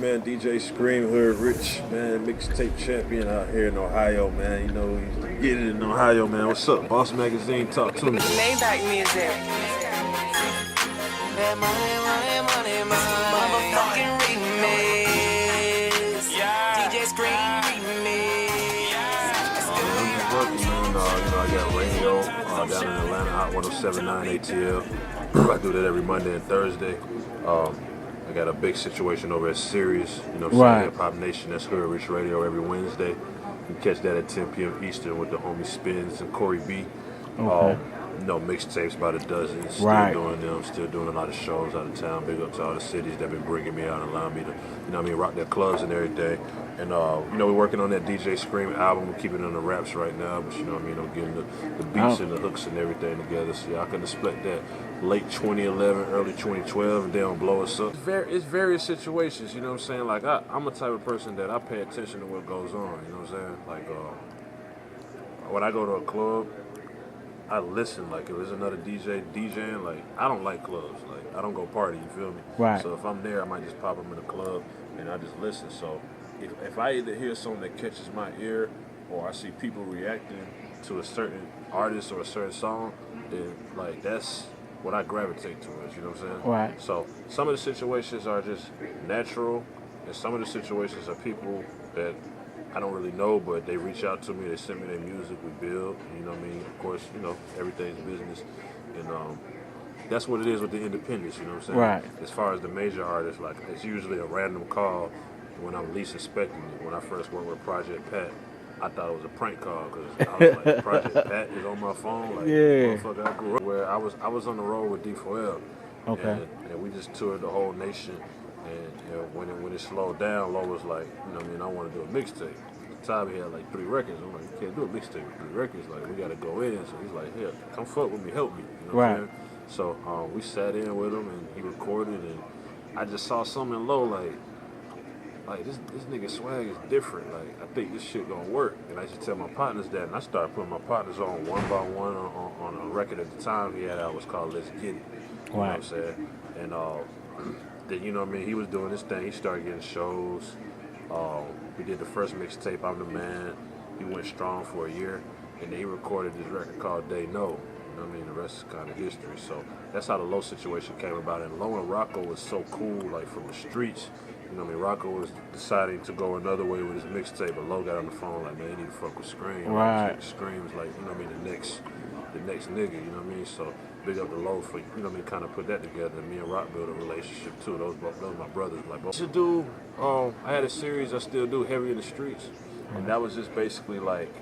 man. DJ Scream, Hoodrich, man. Mixtape champion out here in Ohio, man. You know, we used to get it in Ohio, man. What's up? Boss Magazine, talk to me. Maybach music. That money, motherfucking remix. DJ Scream remix. I'm just working, man. I got radio down in Atlanta, Hot 107.9 ATL. I do that every Monday and Thursday. I got a big situation over at Sirius, Right. Hip Hop Nation. That's Hoodrich Radio every Wednesday. You can catch that at 10 p.m. Eastern with the homie Spins and Corey B. Okay. Mixtapes by the dozen. Still Right. doing them. Still doing a lot of shows out of town. Big up to all the cities that been bringing me out and allowing me to, rock their clubs and everything. And we're working on that DJ Scream album. We're keeping it on the raps right now, but I'm getting the beats and the hooks and everything together. So I can expect that late 2011, early 2012, and they'll blow us up. It's various situations. You know what I'm saying? Like I'm a type of person that I pay attention to what goes on. You know what I'm saying? Like when I go to a club, I listen. Like if there's another DJ DJing, like I don't like clubs. Like I don't go party. You feel me? Right. So if I'm there, I might just pop them in the club and I just listen. So if I either hear something that catches my ear, or I see people reacting to a certain artist or a certain song, then like that's what I gravitate towards. You know what I'm saying? Right. So some of the situations are just natural, and some of the situations are people that I don't really know, but they reach out to me, they send me their music, we build, you know what I mean? Of course, everything's business, and that's what it is with the independents, you know what I'm saying? Right. As far as the major artists, like, it's usually a random call when I'm least expecting it. When I first worked with Project Pat, I thought it was a prank call, because I was like, Project Pat is on my phone, like, Yeah. motherfucker, I grew up. Where I was on the road with D4L, Okay. and we just toured the whole nation. And when it slowed down, Lo was like, I want to do a mixtape. At the time he had like 3 records. I'm like, you can't do a mixtape with 3 records. Like, we got to go in. So he's like, here, come fuck with me, help me. You know what I'm saying? So we sat in with him and he recorded, and I just saw something in Lo like this nigga swag is different. Like, I think this shit gonna work. And I used to tell my partners that, and I started putting my partners on one by one on a record at the time he had out was called Let's Get It. You know what I'm saying? And then, he was doing this thing. He started getting shows. We did the first mixtape, I'm the Man. He went strong for a year, and then he recorded this record called They Know. You know what I mean? The rest is kind of history. So that's how the Low situation came about. And Low and Rocco was so cool, like from the streets. You know what I mean? Rocco was deciding to go another way with his mixtape, but Low got on the phone like, man, you need to fuck with Scream. Right. Scream's like, the next nigga, you know what I mean? So big up the Low for, kind of put that together. And me and Rock built a relationship too. Those my brothers. Like, both. To do, I had a series I still do, Heavy in the Streets, and that was just basically like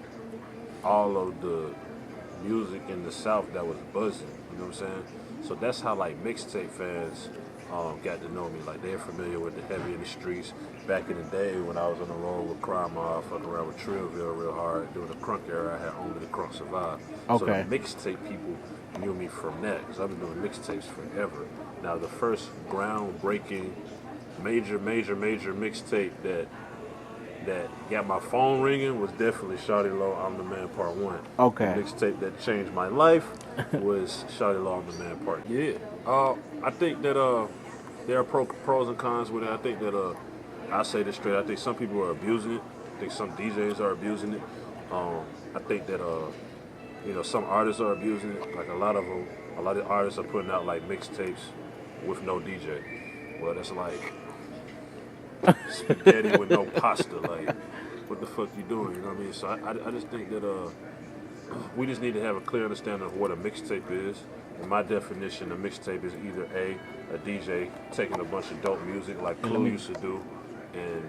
all of the music in the South that was buzzing. You know what I'm saying? So that's how like mixtape fans got to know me. Like, they're familiar with the Heavy in the Streets. Back in the day when I was on the road with Crime Mob, fucking around with Trillville real hard. During the crunk era, I had Only the Crunk Survive. Okay. So the mixtape people knew me from that, because I've been doing mixtapes forever. Now, the first groundbreaking, major mixtape that got my phone ringing was definitely Shawty Lo, I'm the Man Part 1. Okay. The mixtape that changed my life was Shawty Lo, I'm the Man Part 2. Yeah. I think that there are pros and cons with it. I think that I say this straight. I think some people are abusing it. I think some DJs are abusing it. I think that some artists are abusing it. Like a lot of artists are putting out like mixtapes with no DJ. Well, that's like spaghetti with no pasta. Like, what the fuck you doing? You know what I mean? So I just think that we just need to have a clear understanding of what a mixtape is. In my definition, a mixtape is either a DJ taking a bunch of dope music like Clue used to do and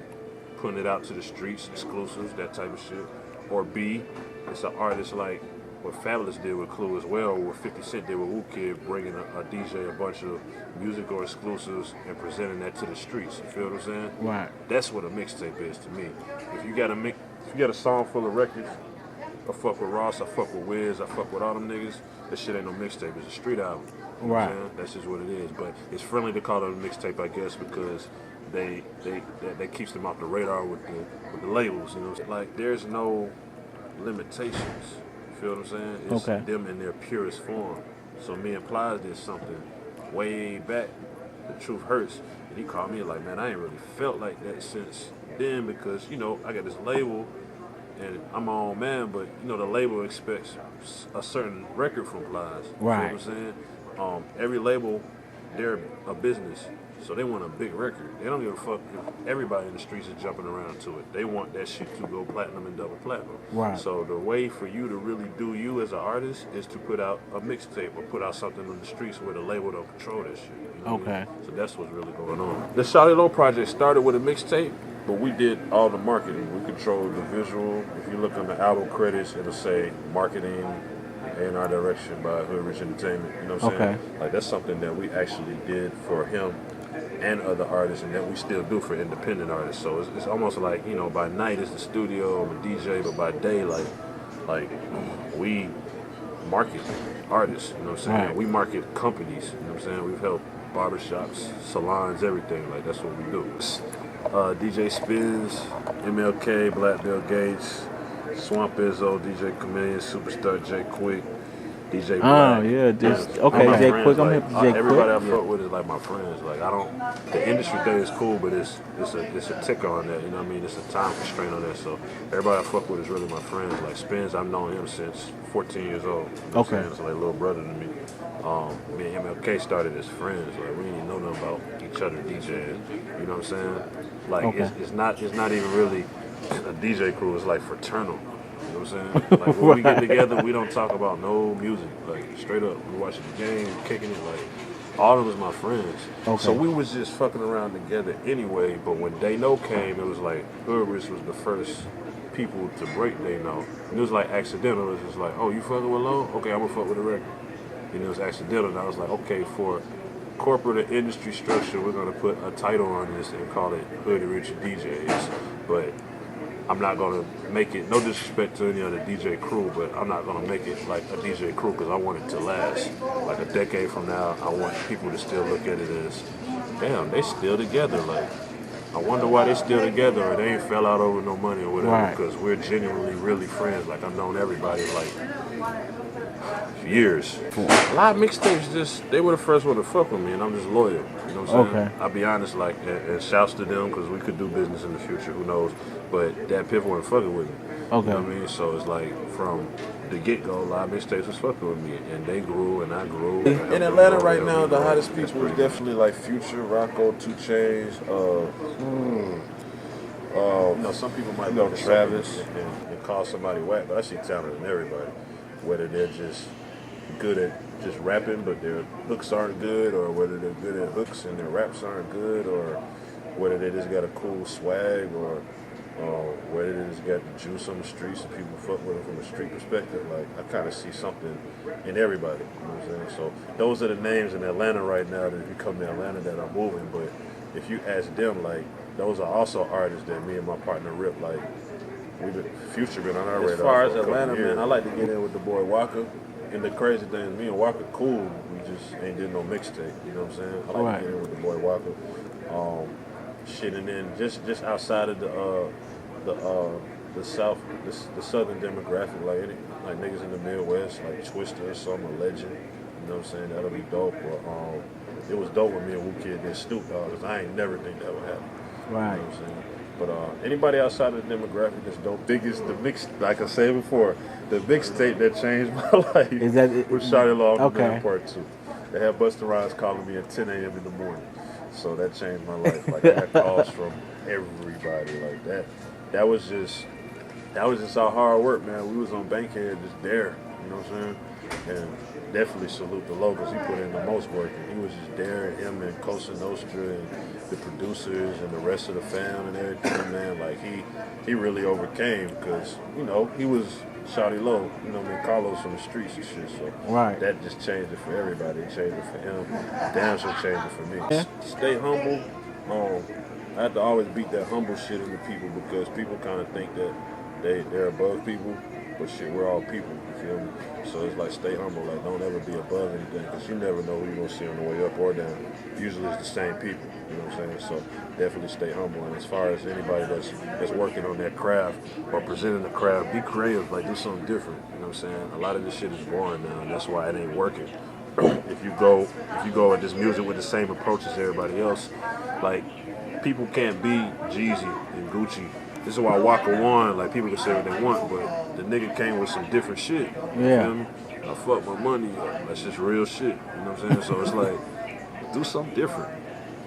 putting it out to the streets, exclusives, that type of shit. Or B, it's an artist like what Fabulous did with Clue as well, or what 50 Cent did with Wu Kid, bringing a DJ a bunch of music or exclusives and presenting that to the streets. You feel what I'm saying? Right. That's what a mixtape is to me. If you got a song full of records, I fuck with Ross, I fuck with Wiz, I fuck with all them niggas, that shit ain't no mixtape, it's a street album. You know what I'm saying? That's just what it is. But it's friendly to call it a mixtape, I guess, because that keeps them off the radar with the labels, you know. Like, there's no limitations. You feel what I'm saying? It's them in their purest form. So me and Plies did something way back The Truth Hurts. And he called me like, man, I ain't really felt like that since then because, you know, I got this label and I'm my own man, but, you know, the label expects a certain record from Plies. You Right. know what I'm saying? Every label, they're a business. So they want a big record. They don't give a fuck if everybody in the streets is jumping around to it. They want that shit to go platinum and double platinum. Right. So the way for you to really do you as an artist is to put out a mixtape or put out something on the streets where the label don't control that shit. You know what I mean? So that's what's really going on. The Shawty Low project started with a mixtape, but we did all the marketing. We controlled the visual. If you look on the album credits, it'll say marketing and our direction by Hoodrich Entertainment. You know what I'm saying? Like that's something that we actually did for him and other artists, and that we still do for independent artists. So it's almost like, you know, by night it's the studio, I'm a DJ, but by day, like we market artists, you know what I'm saying? Right. We market companies, you know what I'm saying? We've helped barbershops, salons, everything. Like that's what we do. DJ Spins, MLK, Black Bill Gates, Swamp Izzo, DJ Chameleon, Superstar J Quick, DJ Black. Oh yeah, just Yeah. okay, My J friends, Quick. I'm like, here for J everybody I Quick. fuck with is like my friends. Like I don't, the industry thing is cool, but it's a ticker on that. You know what I mean? It's a time constraint on that. So everybody I fuck with is really my friends. Like Spins, I've known him since 14 years old. You know what I'm saying? It's like a little brother to me. Me and MLK started as friends. Like we didn't even know nothing about each other DJing. You know what I'm saying? Like it's not even really a DJ crew. It's like fraternal. You know what I'm saying? Like when we get together, we don't talk about no music. Like straight up, we watching the game, kicking it. Like all of them was my friends. So we was just fucking around together anyway. But when They Know came, it was like Hoodrich was the first people to break They Know. And it was like accidental. It was just like, oh, you fucking with Low? Okay, I'm gonna fuck with the record. And it was accidental. And I was like, okay, for corporate or industry structure, we're gonna put a title on this and call it Hoodrich DJs. But I'm not gonna make it, no disrespect to any other DJ crew, but I'm not gonna make it like a DJ crew because I want it to last. Like a decade from now, I want people to still look at it as, damn, they still together. Like, I wonder why they still together or they ain't fell out over no money or whatever, because we're genuinely really friends. Like I've known everybody like years. A lot of mixtapes just, they were the first one to fuck with me and I'm just loyal. You know what I'm saying? I'll be honest, like, and shouts to them because we could do business in the future, who knows. But that Piff wasn't fucking with me. You know what I mean? So it's like from the get-go, a lot of mixtapes was fucking with me and they grew and I grew. In Atlanta right now, the hottest people is definitely like Future, Rocco, 2 Chainz, you know, some people might look at Travis and call somebody whack, but I see talent in everybody. Whether they're just good at just rapping, but their hooks aren't good, or whether they're good at hooks and their raps aren't good, or whether they just got a cool swag, or whether they just got the juice on the streets and people fuck with them from a street perspective. Like, I kind of see something in everybody, you know what I'm saying? So those are the names in Atlanta right now that if you come to Atlanta that are moving, but if you ask them, like, those are also artists that me and my partner Rip, like, Future been on our radar. As far as for a couple Atlanta, years. man, I like to get in with the boy Walker. And the crazy thing is, me and Walker cool. We just ain't did no mixtape. You know what I'm saying? I like to get in with the boy Walker. Shit, and then just outside of the south, the southern demographic, like niggas in the Midwest, like Twister or something, a Legend. You know what I'm saying? That'll be dope. Or, it was dope when me and Wu Kid did Snoop Dogg, because I ain't never think that would happen. Right. You know what I'm saying? But anybody outside of the demographic that's dope. Biggest, the mix, like I said before, the mixtape that changed my life Is that was Shawty Law Part 2. They had Busta Rhymes calling me at 10 a.m. in the morning. So that changed my life. Like, I had calls from everybody like that. That was just our hard work, man. We was on Bankhead just there, you know what I'm saying? And definitely salute the locals. He put in the most work. And he was just there, him and Cosa Nostra and the producers and the rest of the fam and everything, man. Like, he really overcame because, you know, he was Shawty Low, you know what I mean, Carlos from the streets and shit. So that just changed it for everybody. It changed it for him. Damn sure changed it for me. Yeah. Stay humble. I have to always beat that humble shit into people because people kind of think that they're above people, but shit, we're all people, you feel me? So it's like, stay humble, like, don't ever be above anything, because you never know who you're going to see on the way up or down. Usually it's the same people, you know what I'm saying? So definitely stay humble, and as far as anybody that's working on that craft or presenting the craft, be creative, like, do something different, you know what I'm saying? A lot of this shit is boring now, and that's why it ain't working. if you go at this music with the same approach as everybody else, like people can't be Jeezy and Gucci. This is why Waka won. Like people can say what they want, but the nigga came with some different shit. You feel me? I fuck my money up. That's just real shit. You know what I'm saying? So it's like, do something different.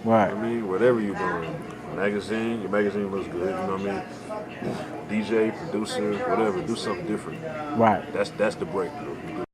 Right. I mean, whatever you're doing. Magazine, your magazine looks good. You know what I mean? DJ, producer, whatever. Do something different. Right. That's the breakthrough. You do